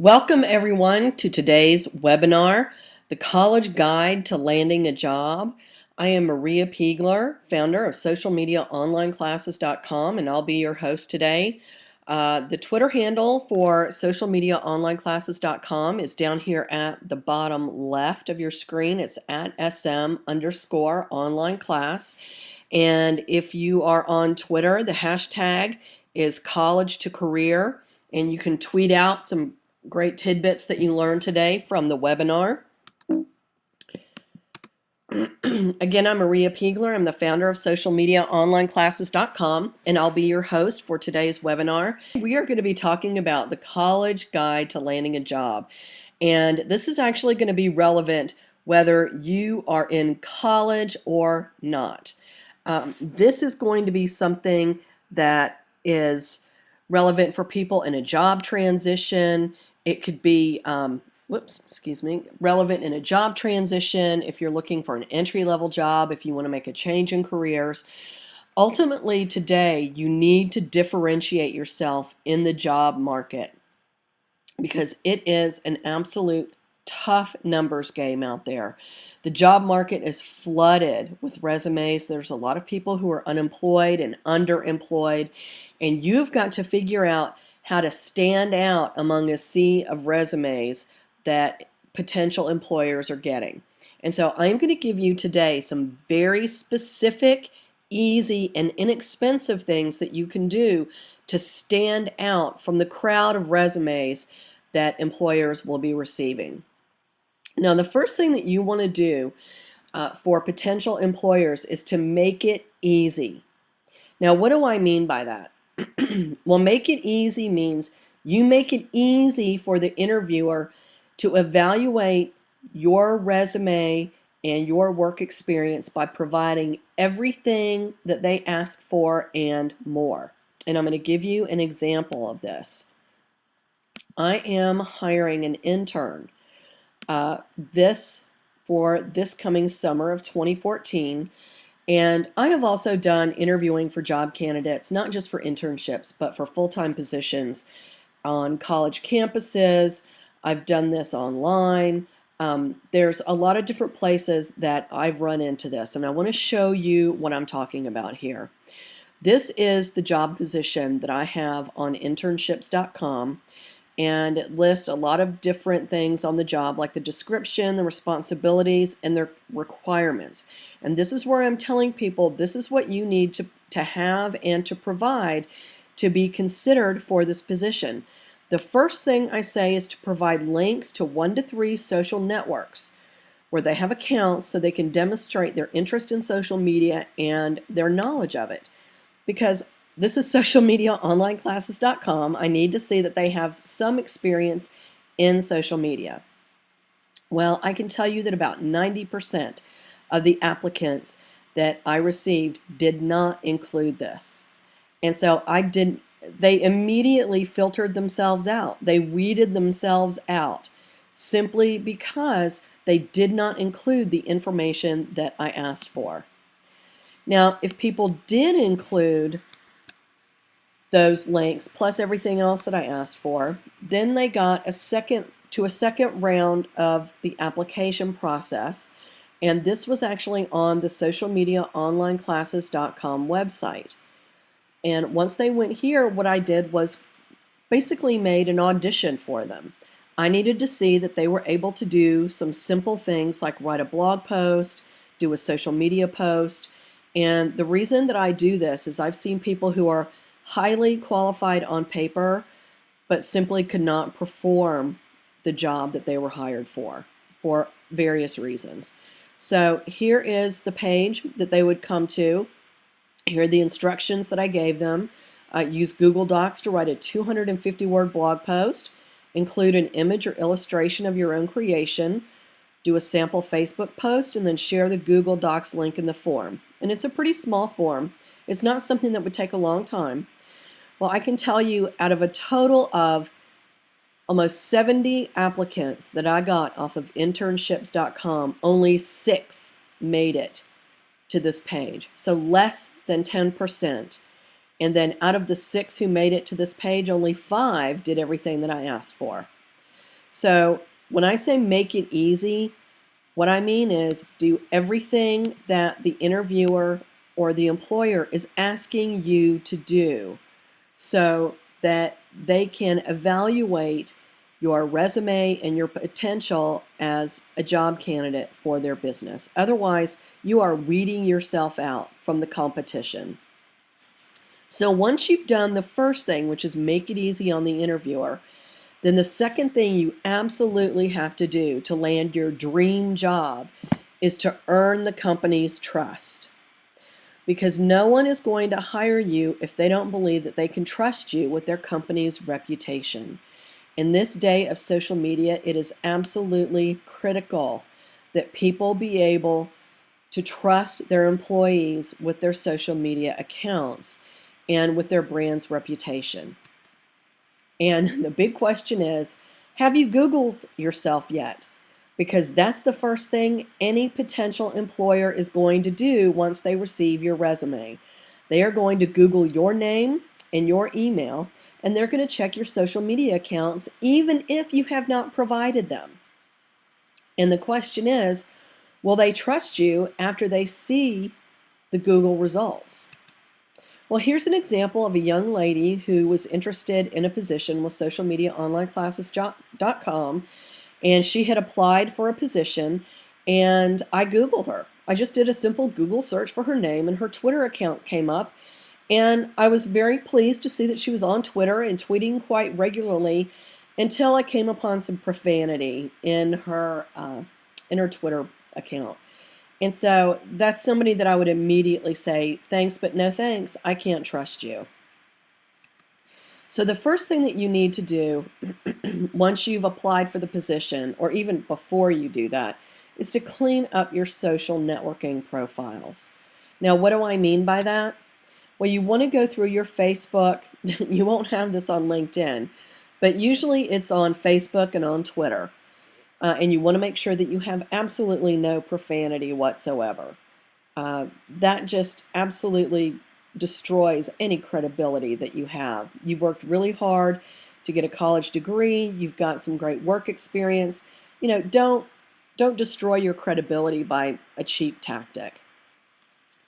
Welcome everyone to today's webinar, The College Guide to Landing a Job. I am Maria Piegler, founder of socialmediaonlineclasses.com, and I'll be your host today. The Twitter handle for socialmediaonlineclasses.com is down here at the bottom left of your screen. It's at SM_online class. And if you are on Twitter, the hashtag is college to career, and you can tweet out some great tidbits that you learned today from the webinar. Again, I'm Maria Piegler. I'm the founder of socialmediaonlineclasses.com, and I'll be your host for today's webinar. We are going to be talking about the college guide to landing a job. And this is actually going to be relevant whether you are in college or not. This is going to be something that is relevant for people in a job transition. It could be, relevant in a job transition if you're looking for an entry-level job, if you want to make a change in careers. Ultimately, today, you need to differentiate yourself in the job market because it is an absolute tough numbers game out there. The job market is flooded with resumes. There's a lot of people who are unemployed and underemployed, and you've got to figure out how to stand out among a sea of resumes that potential employers are getting. And so I'm going to give you today some very specific, easy, and inexpensive things that you can do to stand out from the crowd of resumes that employers will be receiving. Now, the first thing that you want to do for potential employers is to make it easy. Now, what do I mean by that? Well, make it easy means you make it easy for the interviewer to evaluate your resume and your work experience by providing everything that they ask for and more. And I'm going to give you an example of this. I am hiring an intern for this coming summer of 2014. And I have also done interviewing for job candidates, not just for internships, but for full-time positions on college campuses. I've done this online. There's a lot of different places that I've run into this, and I want to show you what I'm talking about here. This is the job position that I have on internships.com, and it lists a lot of different things on the job, like the description, the responsibilities, and their requirements. And this is where I'm telling people this is what you need to have and to provide to be considered for this position. The first thing I say is to provide links to 1 to 3 social networks where they have accounts so they can demonstrate their interest in social media and their knowledge of it. Because this is socialmediaonlineclasses.com. I need to see that they have some experience in social media. Well, I can tell you that about 90% of the applicants that I received did not include this. And so they immediately filtered themselves out. They weeded themselves out simply because they did not include the information that I asked for. Now, if people did include those links plus everything else that I asked for, then they got a second round of the application process, and this was actually on the socialmediaonlineclasses.com website. And once they went here, what I did was basically made an audition for them. I needed to see that they were able to do some simple things like write a blog post, do a social media post, and the reason that I do this is I've seen people who are highly qualified on paper, but simply could not perform the job that they were hired for various reasons. So here is the page that they would come to. Here are the instructions that I gave them. Use Google Docs to write a 250-word blog post. Include an image or illustration of your own creation. Do a sample Facebook post, and then share the Google Docs link in the form. And it's a pretty small form. It's not something that would take a long time. Well, I can tell you out of a total of almost 70 applicants that I got off of internships.com, only 6 made it to this page. So less than 10%. And then out of the 6 who made it to this page, only 5 did everything that I asked for. So when I say make it easy, what I mean is do everything that the interviewer or the employer is asking you to do so that they can evaluate your resume and your potential as a job candidate for their business. Otherwise, you are weeding yourself out from the competition. So once you've done the first thing, which is make it easy on the interviewer, then the second thing you absolutely have to do to land your dream job is to earn the company's trust. Because no one is going to hire you if they don't believe that they can trust you with their company's reputation. In this day of social media, it is absolutely critical that people be able to trust their employees with their social media accounts and with their brand's reputation. And the big question is, have you Googled yourself yet? Because that's the first thing any potential employer is going to do once they receive your resume. They are going to Google your name and your email, and they're going to check your social media accounts even if you have not provided them. And the question is, will they trust you after they see the Google results? Well, here's an example of a young lady who was interested in a position with socialmediaonlineclasses.com, and she had applied for a position, and I Googled her. I just did a simple Google search for her name, and her Twitter account came up, and I was very pleased to see that she was on Twitter and tweeting quite regularly until I came upon some profanity in her Twitter account. And so that's somebody that I would immediately say, thanks, but no thanks. I can't trust you. So the first thing that you need to do once you've applied for the position, or even before you do that, is to clean up your social networking profiles. Now, what do I mean by that? Well, you want to go through your Facebook. You won't have this on LinkedIn, but usually it's on Facebook and on Twitter. And you want to make sure that you have absolutely no profanity whatsoever. That just absolutely destroys any credibility that you have. You've worked really hard to get a college degree. You've got some great work experience. Don't destroy your credibility by a cheap tactic.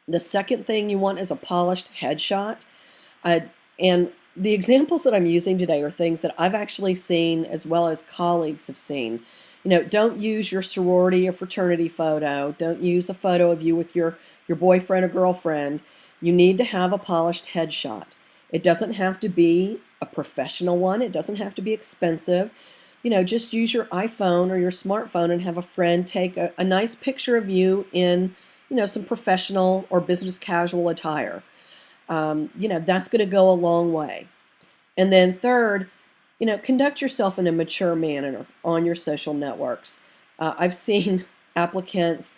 The second thing you want is a polished headshot. And the examples that I'm using today are things that I've actually seen as well as colleagues have seen. Don't use your sorority or fraternity photo. Don't use a photo of you with your boyfriend or girlfriend. You need to have a polished headshot. It doesn't have to be a professional one. It doesn't have to be expensive. Just use your iPhone or your smartphone and have a friend take a nice picture of you in, some professional or business casual attire. That's going to go a long way. And then third, conduct yourself in a mature manner on your social networks. I've seen applicants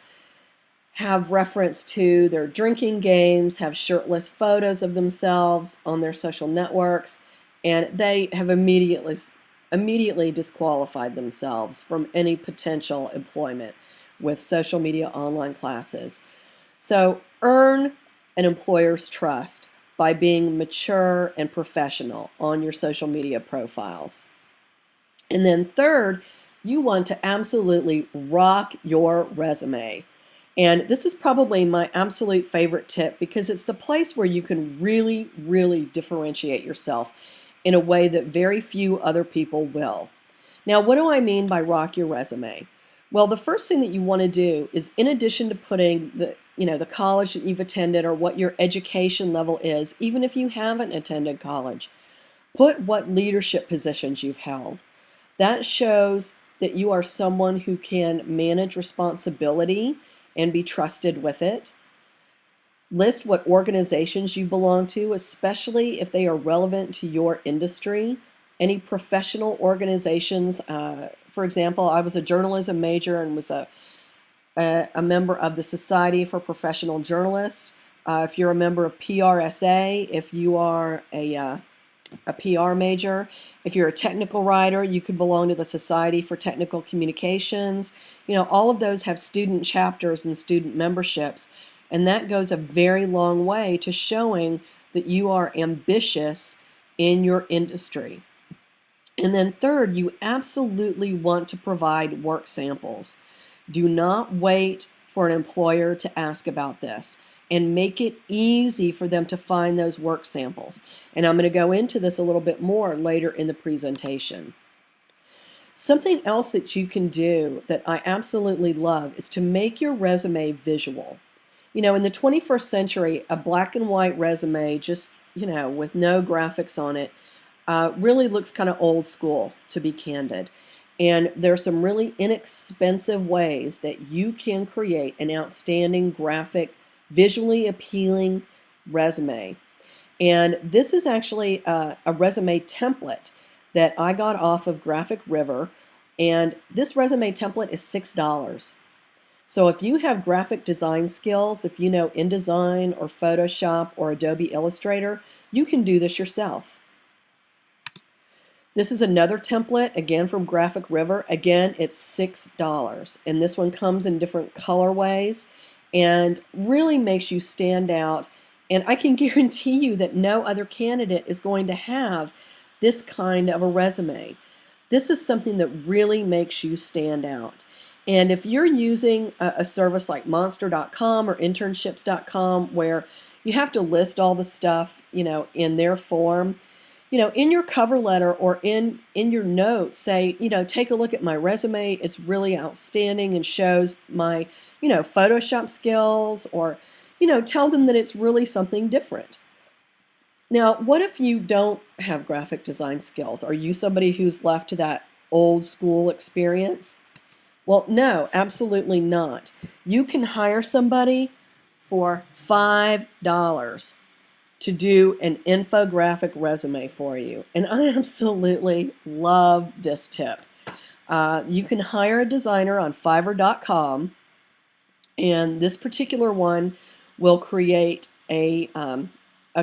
have reference to their drinking games, have shirtless photos of themselves on their social networks, and they have immediately disqualified themselves from any potential employment with social media online classes. So earn an employer's trust by being mature and professional on your social media profiles. And then third, you want to absolutely rock your resume. And this is probably my absolute favorite tip because it's the place where you can really, really differentiate yourself in a way that very few other people will. Now, what do I mean by rock your resume? Well, the first thing that you want to do is, in addition to putting the college that you've attended or what your education level is, even if you haven't attended college, put what leadership positions you've held. That shows that you are someone who can manage responsibility and be trusted with it. List what organizations you belong to, especially if they are relevant to your industry. Any professional organizations. For example, I was a journalism major and was a member of the Society for Professional Journalists. If you're a member of PRSA, if you are a PR major, if you're a technical writer, you could belong to the Society for Technical Communications. All of those have student chapters and student memberships, and that goes a very long way to showing that you are ambitious in your industry. And then third, you absolutely want to provide work samples. Do not wait for an employer to ask about this, and make it easy for them to find those work samples. And I'm going to go into this a little bit more later in the presentation. Something else that you can do that I absolutely love is to make your resume visual. You know, in the 21st century, a black and white resume, just, with no graphics on it, really looks kind of old school, to be candid. And there are some really inexpensive ways that you can create an outstanding graphic, visually appealing resume. And this is actually a resume template that I got off of Graphic River. And this resume template is $6. So if you have graphic design skills, if you know InDesign or Photoshop or Adobe Illustrator, you can do this yourself. This is another template, again from Graphic River. Again, it's $6. And this one comes in different colorways and really makes you stand out. And I can guarantee you that no other candidate is going to have this kind of a resume. This is something that really makes you stand out. And if you're using a service like monster.com or internships.com where you have to list all the stuff, in their form, in your cover letter or in your notes, say, take a look at my resume. It's really outstanding and shows my, Photoshop skills, or, tell them that it's really something different. Now, what if you don't have graphic design skills? Are you somebody who's left to that old school experience? Well, no, absolutely not. You can hire somebody for $5 to do an infographic resume for you. And I absolutely love this tip. You can hire a designer on fiverr.com, and this particular one will create a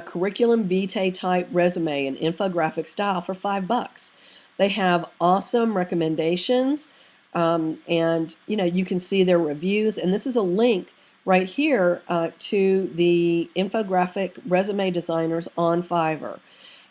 curriculum vitae type resume in infographic style for $5. They have awesome recommendations, and you can see their reviews. And this is a link right here to the infographic resume designers on Fiverr.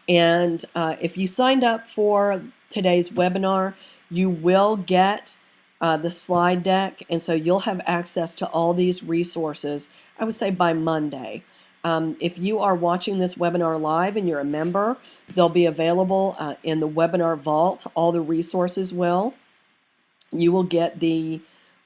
And if you signed up for today's webinar, you will get the slide deck, and so you'll have access to all these resources, I would say, by Monday. If you are watching this webinar live and you're a member, they'll be available in the webinar vault. All the resources will. You will get the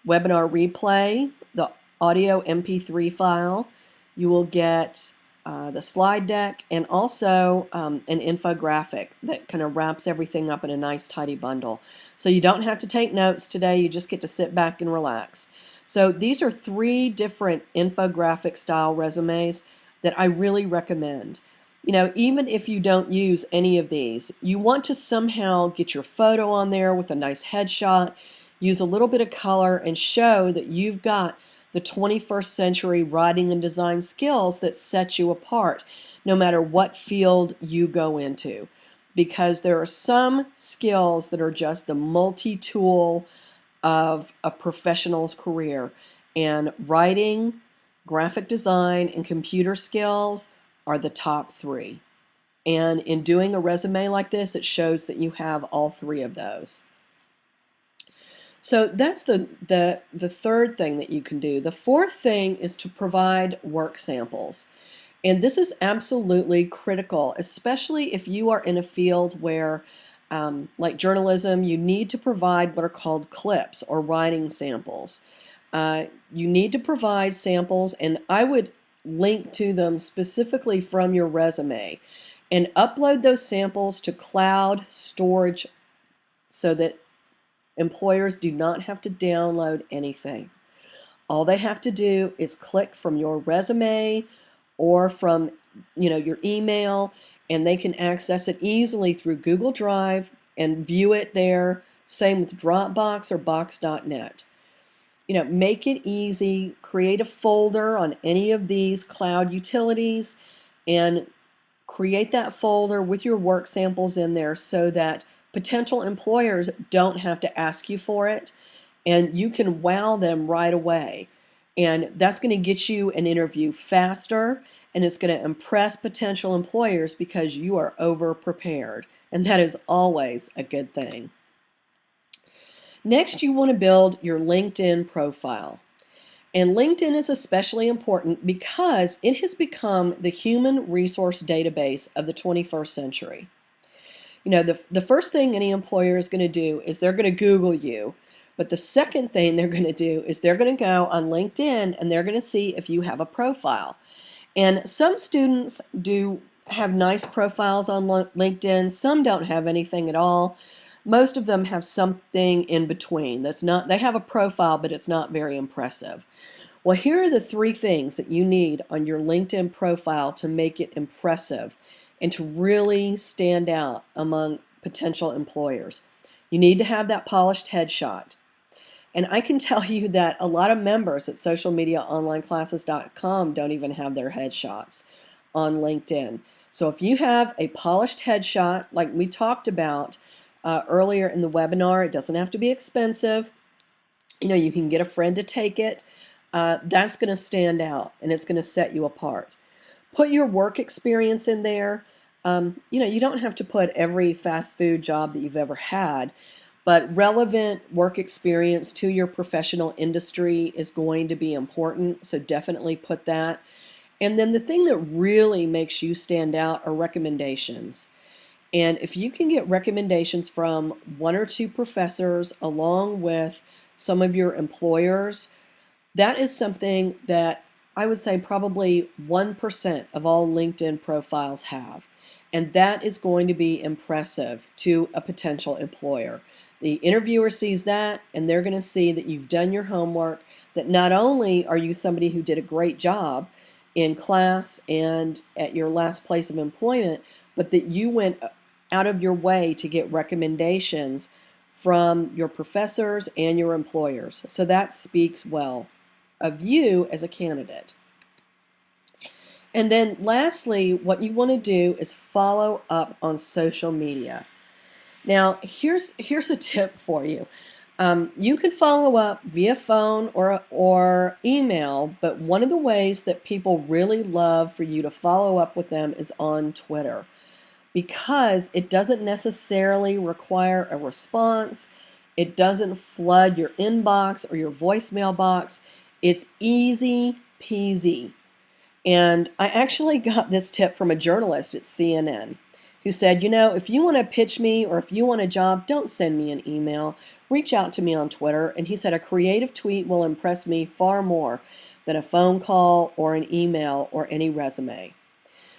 webinar replay, the audio MP3 file. You will get the slide deck, and also an infographic that kind of wraps everything up in a nice tidy bundle. So you don't have to take notes today, you just get to sit back and relax. So these are 3 different infographic style resumes that I really recommend. Even if you don't use any of these, you want to somehow get your photo on there with a nice headshot, use a little bit of color, and show that you've got the 21st century writing and design skills that set you apart, no matter what field you go into. Because there are some skills that are just the multi-tool of a professional's career. And writing, graphic design, and computer skills are the top 3. And in doing a resume like this, it shows that you have all 3 of those. So that's the third thing that you can do. The fourth thing is to provide work samples. And this is absolutely critical, especially if you are in a field where, like journalism, you need to provide what are called clips or writing samples. You need to provide samples, and I would link to them specifically from your resume and upload those samples to cloud storage so that employers do not have to download anything. All they have to do is click from your resume or from your email, and they can access it easily through Google Drive and view it there. Same with Dropbox or Box.net. Make it easy. Create a folder on any of these cloud utilities and create that folder with your work samples in there so that potential employers don't have to ask you for it, and you can wow them right away. And that's going to get you an interview faster, and it's going to impress potential employers because you are over prepared. and that is always a good thing. Next, you want to build your LinkedIn profile. And LinkedIn is especially important because it has become the human resource database of the 21st century. You know, the first thing any employer is going to do is they're going to Google you. But the second thing they're going to do is they're going to go on LinkedIn and they're going to see if you have a profile. And some students do have nice profiles on LinkedIn. Some don't have anything at all. Most of them have something in between. They have a profile, but it's not very impressive. Well, here are the 3 things that you need on your LinkedIn profile to make it impressive and to really stand out among potential employers. You need to have that polished headshot. And I can tell you that a lot of members at socialmediaonlineclasses.com don't even have their headshots on LinkedIn. So if you have a polished headshot, like we talked about earlier in the webinar, it doesn't have to be expensive. You know, you can get a friend to take it. That's going to stand out and it's going to set you apart. Put your work experience in there. You know, you don't have to put every fast food job that you've ever had, but relevant work experience to your professional industry is going to be important, so definitely put that. And then the thing that really makes you stand out are recommendations. And if you can get recommendations from 1 or 2 professors along with some of your employers, that is something that I would say probably 1% of all LinkedIn profiles have. And that is going to be impressive to a potential employer. The interviewer sees that, and they're going to see that you've done your homework, that not only are you somebody who did a great job in class and at your last place of employment, but that you went out of your way to get recommendations from your professors and your employers. So that speaks well of you as a candidate. And then lastly, what you want to do is follow up on social media. Now, here's a tip for you. You can follow up via phone or email, but one of the ways that people really love for you to follow up with them is on Twitter, because it doesn't necessarily require a response. It doesn't flood your inbox or your voicemail box. It's easy peasy. And I actually got this tip from a journalist at CNN who said, you know, if you want to pitch me or if you want a job, don't send me an email. Reach out to me on Twitter. And he said a creative tweet will impress me far more than a phone call or an email or any resume.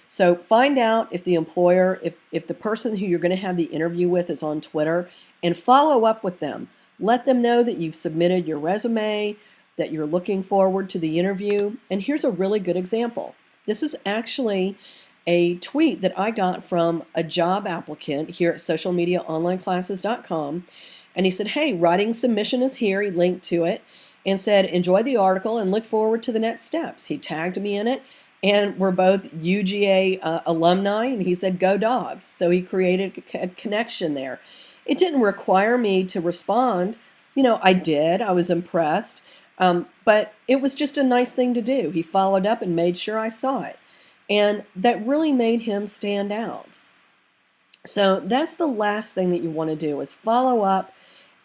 So find out if the employer, if the person who you're going to have the interview with is on Twitter, and follow up with them. Let them know that you've submitted your resume, that you're looking forward to the interview. And here's a really good example. This is actually a tweet that I got from a job applicant here at socialmediaonlineclasses.com. And he said, hey, writing submission is here. He linked to it and said, enjoy the article and look forward to the next steps. He tagged me in it. And we're both UGA alumni, and he said, go Dogs. So he created a connection there. It didn't require me to respond. You know, I did. I was impressed. But it was just a nice thing to do. He followed up and made sure I saw it. And that really made him stand out. So that's the last thing that you want to do is follow up.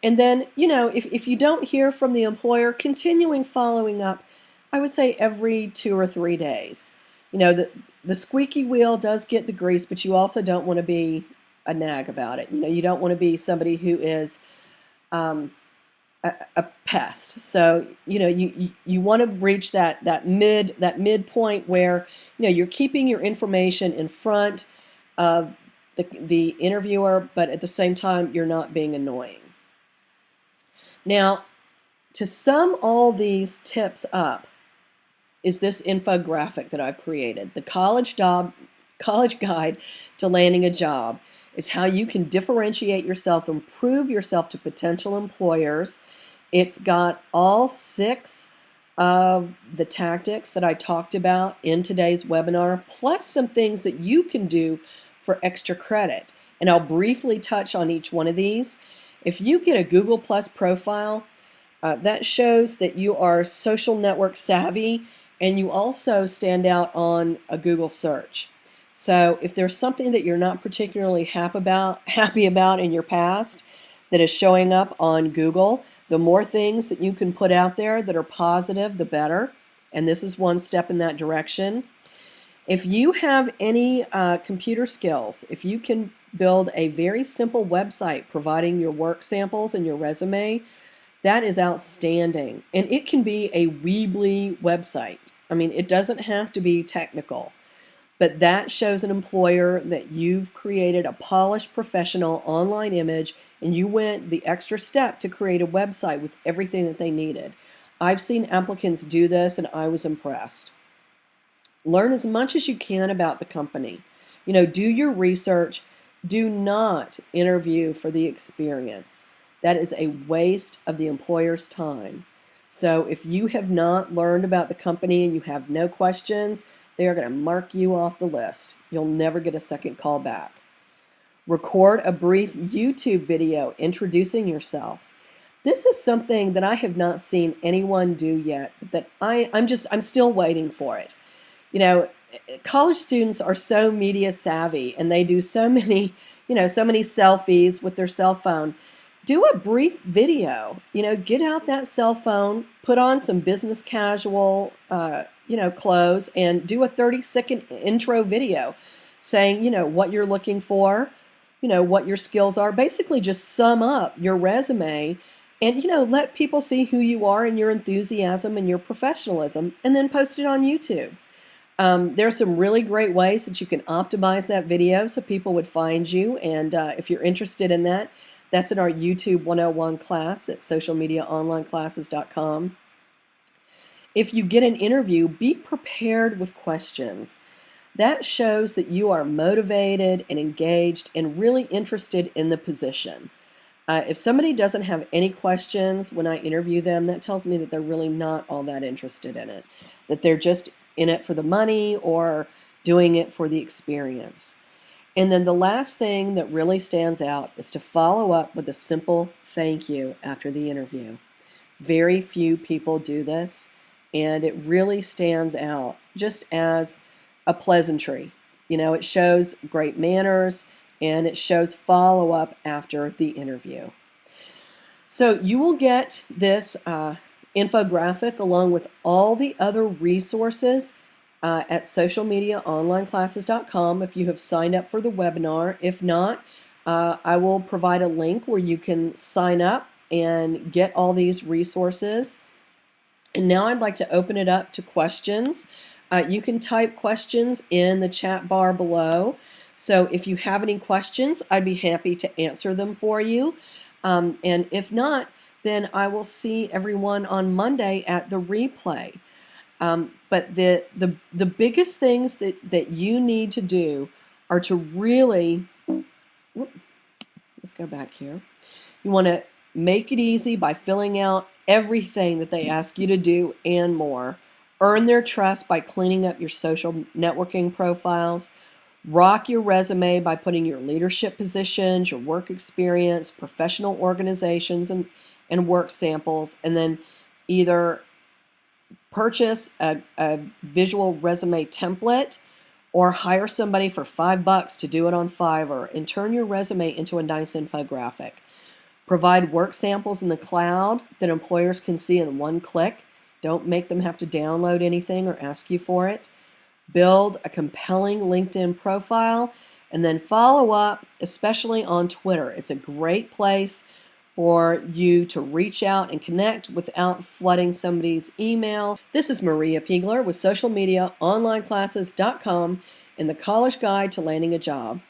And then, you know, if you don't hear from the employer, continuing following up, I would say every 2 or 3 days. You know, the squeaky wheel does get the grease, but you also don't want to be a nag about it. You know, you don't want to be somebody who is a pest. So, you know, you want to reach that midpoint where, you know, you're keeping your information in front of the interviewer, but at the same time, you're not being annoying. Now, to sum all these tips up is this infographic that I've created. The college guide to landing a job is how you can differentiate yourself, improve yourself to potential employers. It's got all 6 of the tactics that I talked about in today's webinar, plus some things that you can do for extra credit. And I'll briefly touch on each one of these. If you get a Google Plus profile, that shows that you are social network savvy and you also stand out on a Google search. So if there's something that you're not particularly happy about in your past that is showing up on Google, the more things that you can put out there that are positive, the better. And this is one step in that direction. If you have any computer skills, if you can build a very simple website providing your work samples and your resume, that is outstanding. And it can be a Weebly website. I mean, it doesn't have to be technical, but that shows an employer that you've created a polished professional online image and you went the extra step to create a website with everything that they needed. I've seen applicants do this and I was impressed. Learn as much as you can about the company. Do your research. Do not interview for the experience. That is a waste of the employer's time. So if you have not learned about the company and you have no questions, they are going to mark you off the list. You'll never get a second call back. Record a brief YouTube video introducing yourself. This is something that I have not seen anyone do yet, that I'm still waiting for it. College students are so media savvy and they do so many selfies with their cell phone. Do a brief video, get out that cell phone, put on some business casual, clothes and do a 30-second intro video saying, what you're looking for, what your skills are. Basically just sum up your resume and, let people see who you are and your enthusiasm and your professionalism, and then post it on YouTube. There are some really great ways that you can optimize that video so people would find you. And if you're interested in that, that's in our YouTube 101 class at socialmediaonlineclasses.com. If you get an interview, be prepared with questions. That shows that you are motivated and engaged and really interested in the position. If somebody doesn't have any questions when I interview them, that tells me that they're really not all that interested in it, that they're just in it for the money or doing it for the experience. And then the last thing that really stands out is to follow up with a simple thank you after the interview. Very few people do this, and it really stands out just as a pleasantry. It shows great manners and it shows follow-up after the interview. So you will get this infographic along with all the other resources at socialmediaonlineclasses.com if you have signed up for the webinar. If not, I will provide a link where you can sign up and get all these resources. And now I'd like to open it up to questions. You can type questions in the chat bar below. So if you have any questions, I'd be happy to answer them for you. And if not, then I will see everyone on Monday at the replay. But the biggest things that you need to do are to really, let's go back here. You want to make it easy by filling out everything that they ask you to do and more. Earn their trust by cleaning up your social networking profiles. Rock your resume by putting your leadership positions, your work experience, professional organizations, and work samples, and then either purchase a visual resume template or hire somebody for $5 to do it on Fiverr and turn your resume into a nice infographic. Provide work samples in the cloud that employers can see in one click. Don't make them have to download anything or ask you for it. Build a compelling LinkedIn profile and then follow up, especially on Twitter. It's a great place for you to reach out and connect without flooding somebody's email. This is Maria Piegler with socialmediaonlineclasses.com and the College Guide to Landing a Job.